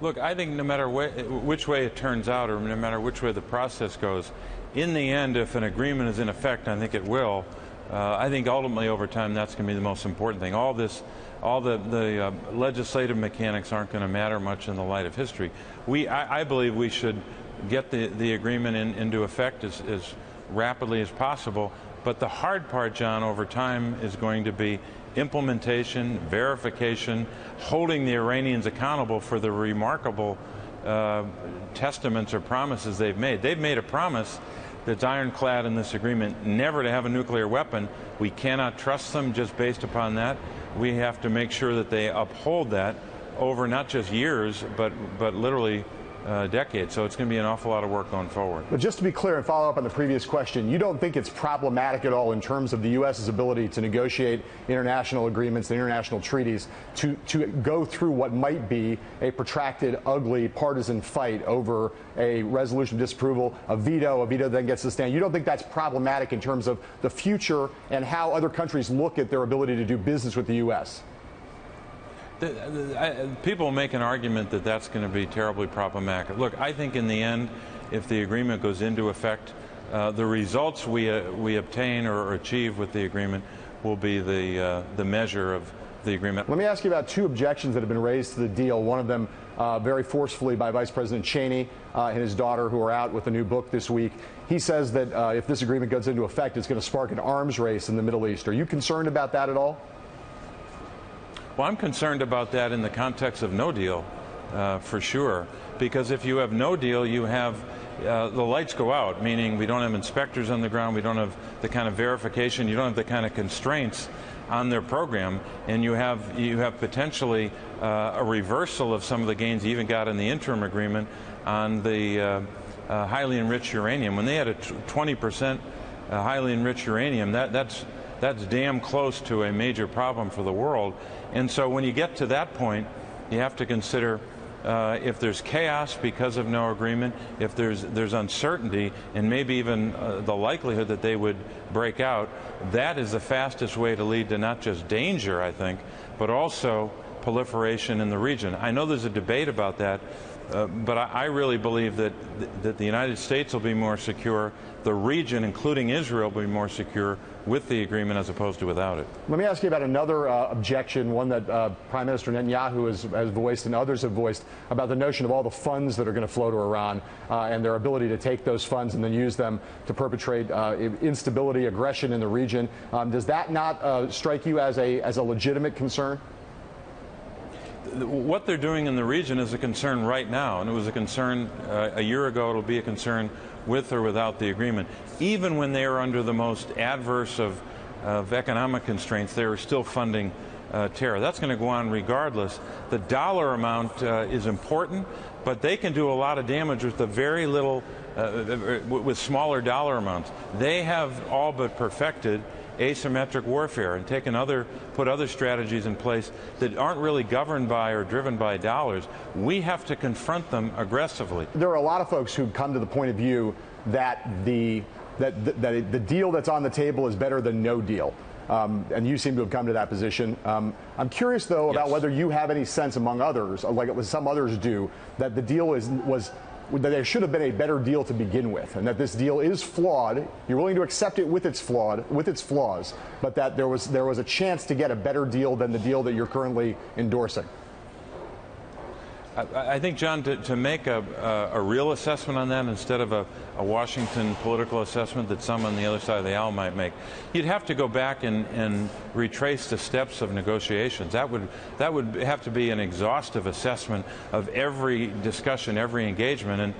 Look, I think no matter which way it turns out, or no matter which way the process goes, in the end, if an agreement is in effect, I think it will. I think ultimately over time that's going to be the most important thing. All the legislative mechanics aren't going to matter much in the light of history. I believe we should get the agreement into effect as rapidly as possible. But the hard part, John, over time is going to be implementation, verification, holding the Iranians accountable for the remarkable testaments or promises they've made. They've made a promise that's ironclad in this agreement, never to have a nuclear weapon. We cannot trust them just based upon that. We have to make sure that they uphold that over not just years, but literally decades. So it's going to be an awful lot of work going forward. But just to be clear and follow up on the previous question, you don't think it's problematic at all in terms of the U.S.'s ability to negotiate international agreements and international treaties to go through what might be a protracted, ugly, partisan fight over a resolution of disapproval, a veto then gets to stand. You don't think that's problematic in terms of the future and how other countries look at their ability to do business with the U.S.? People make an argument that that's going to be terribly problematic. Look, I think in the end, if the agreement goes into effect, the results we obtain or achieve with the agreement will be the measure of the agreement. Let me ask you about two objections that have been raised to the deal. One of them very forcefully by Vice President Cheney and his daughter, who are out with a new book this week. He says that if this agreement goes into effect, it's going to spark an arms race in the Middle East. Are you concerned about that at all? Well, I'm concerned about that in the context of no deal, for sure, because if you have no deal, you have the lights go out, meaning we don't have inspectors on the ground, we don't have the kind of verification, you don't have the kind of constraints on their program, and you have potentially a reversal of some of the gains you even got in the interim agreement on the highly enriched uranium. When they had a 20% highly enriched uranium, that's damn close to a major problem for the world. And so when you get to that point, you have to consider if there's chaos because of no agreement, if there's uncertainty, and maybe even the likelihood that they would break out, that is the fastest way to lead to not just danger, I think, but also proliferation in the region. I know there's a debate about that, but I really believe that the United States will be more secure, the region, including Israel, will be more secure with the agreement as opposed to without it. Let me ask you about another objection, one that Prime Minister Netanyahu has voiced and others have voiced, about the notion of all the funds that are going to flow to Iran and their ability to take those funds and then use them to perpetrate instability, aggression in the region. Does that not strike you as a legitimate concern? What they're doing in the region is a concern right now, and it was a concern a year ago. It'll be a concern with or without the agreement. Even when they are under the most adverse of economic constraints, they are still funding terror. That's going to go on regardless. The dollar amount is important, but they can do a lot of damage with the very little, with smaller dollar amounts. They have all but perfected asymmetric warfare and put other strategies in place that aren't really governed by or driven by dollars. We have to confront them aggressively. There are a lot of folks who come to the point of view that the deal that's on the table is better than no deal. And you seem to have come to that position. I'm curious, though, about whether you have any sense among others, like some others do, that the deal that there should have been a better deal to begin with, and that this deal is flawed. You're willing to accept it with its flaws, but that there was a chance to get a better deal than the deal that you're currently endorsing. I think, John, to make a real assessment on that instead of a Washington political assessment that some on the other side of the aisle might make, you'd have to go back and retrace the steps of negotiations. That would have to be an exhaustive assessment of every discussion, every engagement.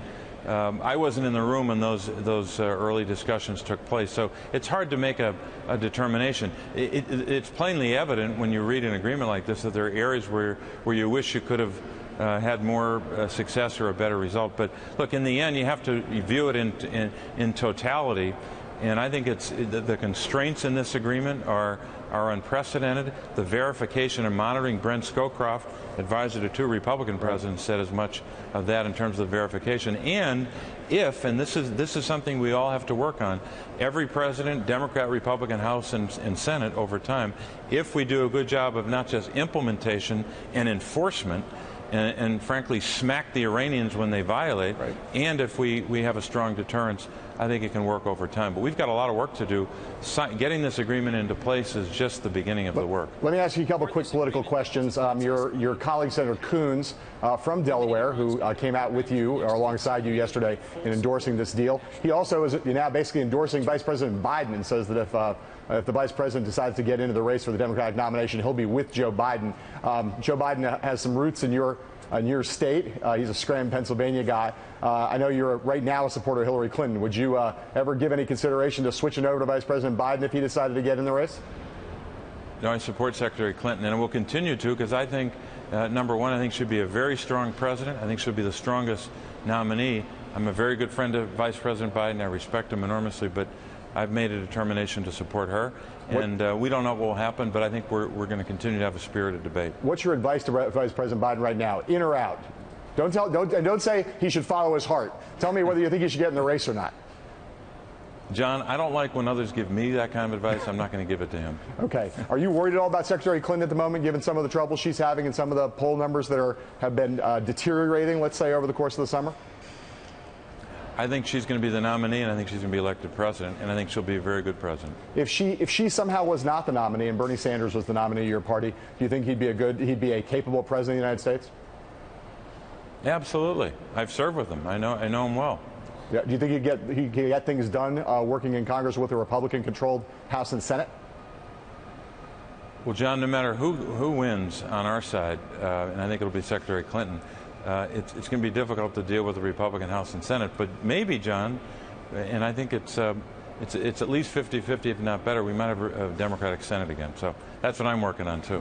And I wasn't in the room when those early discussions took place, so it's hard to make a determination. It's plainly evident when you read an agreement like this that there are areas where you wish you could have had more success or a better result. But look, in the end, you have to view it in totality. And I think the constraints in this agreement are unprecedented. The verification and monitoring, Brent Scowcroft, advisor to two Republican presidents, said as much of that in terms of verification. And this is something we all have to work on, every president, Democrat, Republican, House, and Senate over time, if we do a good job of not just implementation and enforcement, and frankly smack the Iranians when they violate. Right. And if we have a strong deterrence, I think it can work over time. But we've got a lot of work to do. Getting this agreement into place is just the beginning of the work. Let me ask you a couple quick political questions. Your colleague, Senator Coons, from Delaware, who came out with you or alongside you yesterday in endorsing this deal, he also is now basically endorsing Vice President Biden and says that if the vice president decides to get into the race for the Democratic nomination, he'll be with Joe Biden. Joe Biden has some roots in your state. He's a Scranton, Pennsylvania guy. I know you're right now a supporter of Hillary Clinton. Would you ever give any consideration to switching over to Vice President Biden if he decided to get in the race? No, I support Secretary Clinton, and I will continue to, because I think, number one, I think she'd be a very strong president. I think she'll be the strongest nominee. I'm a very good friend of Vice President Biden. I respect him enormously, but I've made a determination to support her, and we don't know what will happen, but I think we're going to continue to have a spirited debate. What's your advice to Vice President Biden right now, in or out? Don't say he should follow his heart. Tell me whether you think he should get in the race or not. John, I don't like when others give me that kind of advice. I'm not going to give it to him. Okay. Are you worried at all about Secretary Clinton at the moment, given some of the trouble she's having and some of the poll numbers that have been deteriorating, let's say, over the course of the summer? I think she's going to be the nominee, and I think she's going to be elected president, and I think she'll be a very good president. If she somehow was not the nominee and Bernie Sanders was the nominee of your party, do you think he'd be a capable president of the United States? Absolutely. I've served with him. I know him well. Yeah. Do you think he'd get things done working in Congress with a Republican-controlled House and Senate? Well, John, no matter who wins on our side, and I think it'll be Secretary Clinton, it's going to be difficult to deal with the Republican House and Senate. But maybe, John, and I think it's at least 50-50, if not better, we might have a Democratic Senate again. So that's what I'm working on, too.